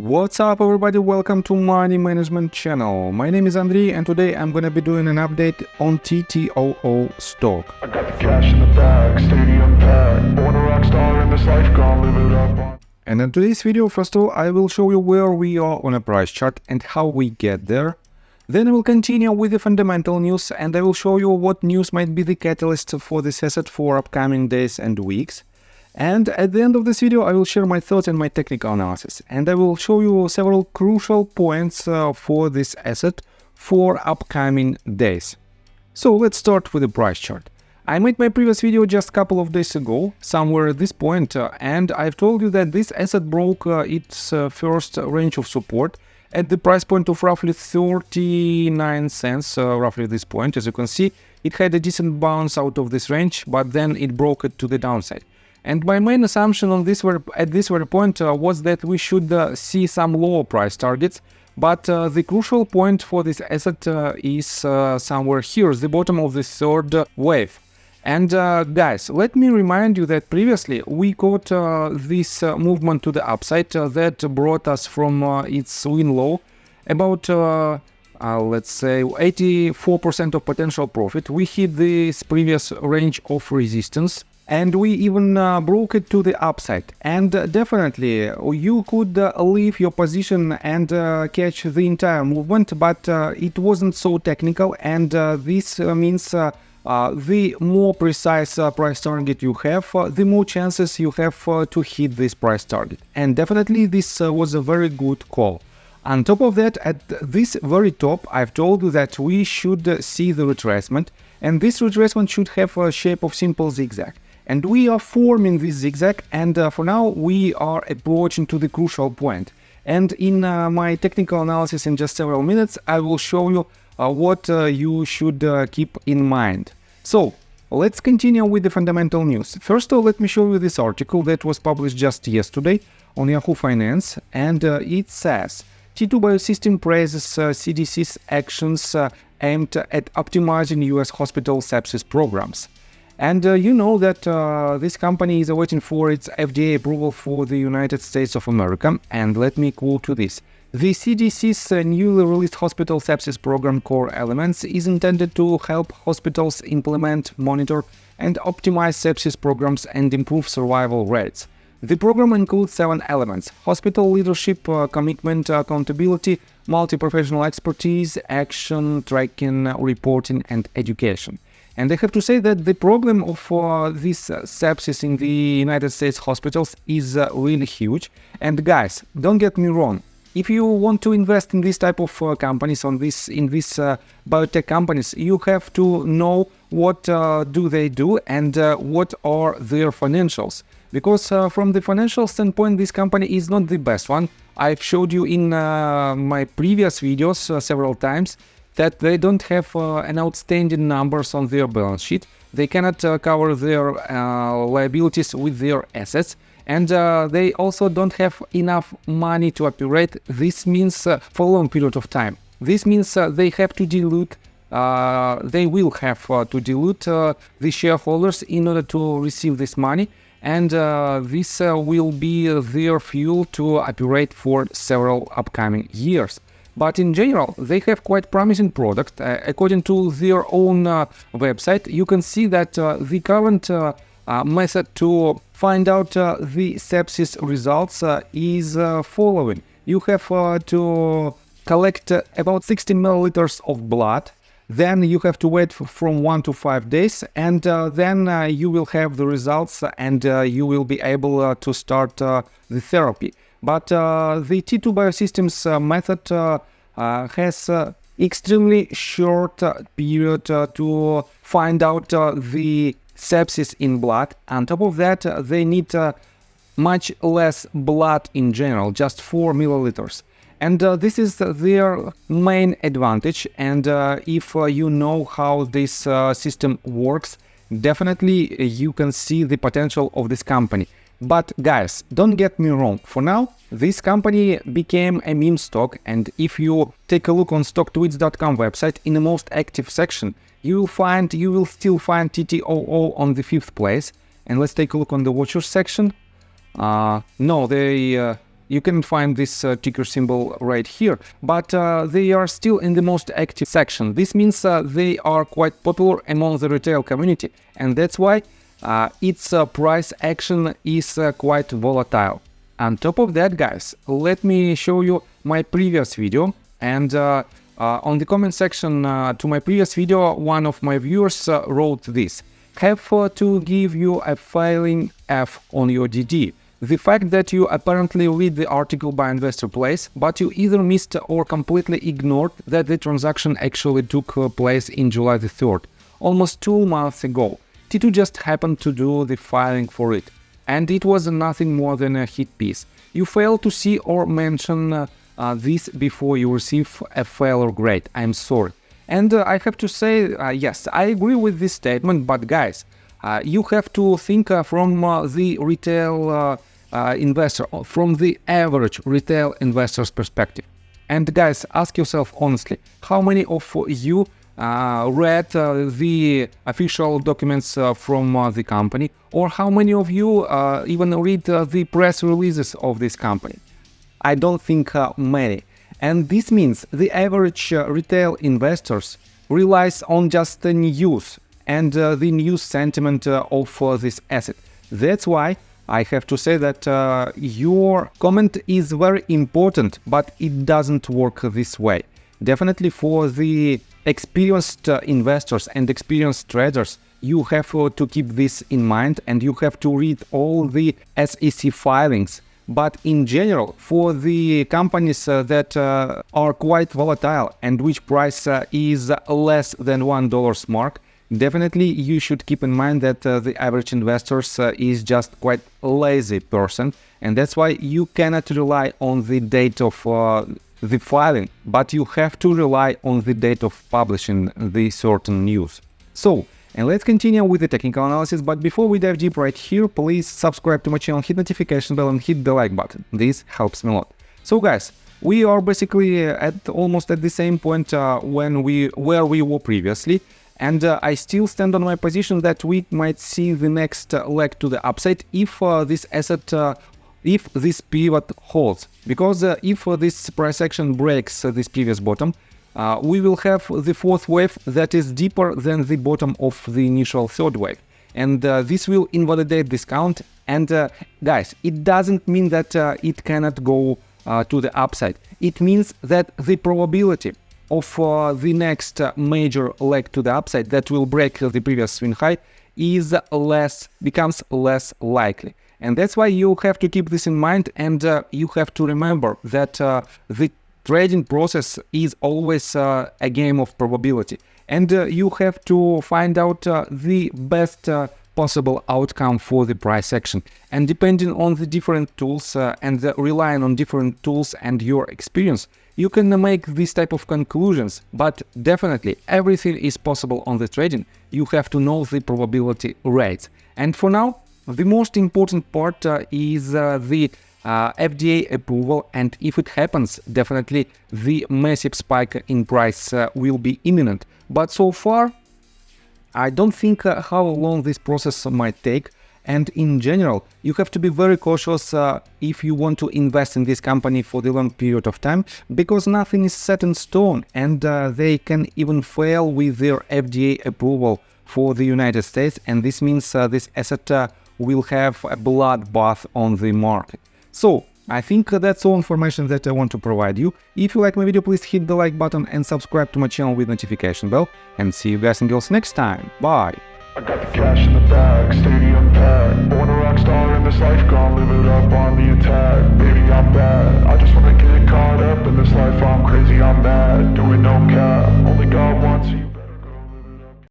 What's up everybody, welcome to Money Management channel. My name is Andrei and today I'm gonna be doing an update on TTOO stock. I got the cash in the bag, stadium packed, born a rock star in this life, gonna live it up. And in today's video, first of all, I will show you where we are on a price chart and how we get there. Then I will continue with the fundamental news and I will show you what news might be the catalyst for this asset for upcoming days and weeks. And at the end of this video, I will share my thoughts and my technical analysis. And I will show you several crucial points for this asset for upcoming days. So let's start with the price chart. I made my previous video just a couple of days ago, somewhere at this point, and I've told you that this asset broke its first range of support at the price point of roughly 39 cents, roughly this point. As you can see, it had a decent bounce out of this range, but then it broke it to the downside. And my main assumption on this at this very point was that we should see some lower price targets, but the crucial point for this asset is somewhere here, the bottom of the third wave. And guys, let me remind you that previously we caught this movement to the upside that brought us from its swing low about let's say 84% of potential profit. We hit this previous range of resistance. And we even broke it to the upside. And definitely you could leave your position and catch the entire movement, but it wasn't so technical. And this means the more precise price target you have, the more chances you have to hit this price target. And definitely this was a very good call. On top of that, at this very top, I've told you that we should see the retracement. And this retracement should have a shape of simple zigzag. And we are forming this zigzag, and for now we are approaching to the crucial point. And in my technical analysis in just several minutes, I will show you what you should keep in mind. So let's continue with the fundamental news. First of all, let me show you this article that was published just yesterday on Yahoo Finance, and it says T2 Biosystems praises CDC's actions aimed at optimizing US hospital sepsis programs. And you know that this company is awaiting for its FDA approval for the United States of America. And let me quote to this. The CDC's newly released Hospital Sepsis Program Core Elements is intended to help hospitals implement, monitor, and optimize sepsis programs and improve survival rates. The program includes 7 elements: hospital leadership, commitment, accountability, multi-professional expertise, action, tracking, reporting, and education. And I have to say that the problem of this sepsis in the United States hospitals is really huge. And guys, don't get me wrong. If you want to invest in this type of companies, in these biotech companies, you have to know what do they do and what are their financials. Because from the financial standpoint, this company is not the best one. I've showed you in my previous videos several times that they don't have an outstanding numbers on their balance sheet. They cannot cover their liabilities with their assets, and they also don't have enough money to operate. This means for a long period of time. This means they have to dilute, they will have to dilute the shareholders in order to receive this money, and this will be their fuel to operate for several upcoming years. But in general, they have quite promising product. According to their own website, you can see that the current method to find out the sepsis results is following. You have to collect about 60 milliliters of blood. Then you have to wait from 1 to 5 days, and then you will have the results and you will be able to start the therapy. But the T2 Biosystems method has extremely short period to find out the sepsis in blood. On top of that, they need much less blood in general, just 4 milliliters. And this is their main advantage. And if you know how this system works, definitely you can see the potential of this company. But guys, don't get me wrong, for now, this company became a meme stock, and if you take a look on stocktweets.com website, in the most active section, you will still find TTOO on the 5th place. And let's take a look on the watchers section. No, they You can find this ticker symbol right here, but they are still in the most active section. This means they are quite popular among the retail community, and that's why its price action is quite volatile. On top of that, guys, let me show you my previous video, and on the comment section to my previous video, one of my viewers wrote this: have to give you a failing F on your DD. The fact that you apparently read the article by Investor Place, but you either missed or completely ignored that the transaction actually took place in July the 3rd, almost 2 months ago. T2 just happened to do the filing for it, and it was nothing more than a hit piece. You failed to see or mention this before you receive a failure grade. I'm sorry. And I have to say, yes, I agree with this statement, but guys, you have to think from the retail investor, from the average retail investor's perspective. And guys, ask yourself honestly, how many of you read the official documents from the company, or how many of you even read the press releases of this company? I don't think many. And this means the average retail investors relies on just the news and the news sentiment of this asset. That's why I have to say that your comment is very important, but it doesn't work this way. Definitely for the experienced investors and experienced traders, you have to keep this in mind, and you have to read all the SEC filings. But in general, for the companies that are quite volatile and which price is less than $1 mark, definitely you should keep in mind that the average investors is just quite lazy person, and that's why you cannot rely on the date of the filing, but you have to rely on the date of publishing the certain news. So, and let's continue with the technical analysis, but before we dive deep right here, please subscribe to my channel, hit notification bell and hit the like button. This helps me a lot. So guys, we are basically almost at the same point where we were previously, and I still stand on my position that we might see the next leg to the upside if this asset, if this pivot holds. Because if this price action breaks this previous bottom, we will have the fourth wave that is deeper than the bottom of the initial third wave, and this will invalidate this count. And guys, it doesn't mean that it cannot go to the upside. It means that the probability of the next major leg to the upside that will break the previous swing high is becomes less likely. And that's why you have to keep this in mind, and you have to remember that the trading process is always a game of probability, and you have to find out the best possible outcome for the price action. And depending on the different tools and relying on different tools and your experience, you can make this type of conclusions. But definitely everything is possible on the trading. You have to know the probability rates. And for now, the most important part is the FDA approval, and if it happens, definitely the massive spike in price will be imminent. But so far, I don't think how long this process might take, and in general, you have to be very cautious if you want to invest in this company for the long period of time, because nothing is set in stone, and they can even fail with their FDA approval for the United States, and this means this asset will have a bloodbath on the market. So, I think that's all information that I want to provide you. If you like my video, please hit the like button and subscribe to my channel with notification bell. And see you guys and girls next time. Bye! I got the cash in the bag, stadium packed. Born a rock star in this life.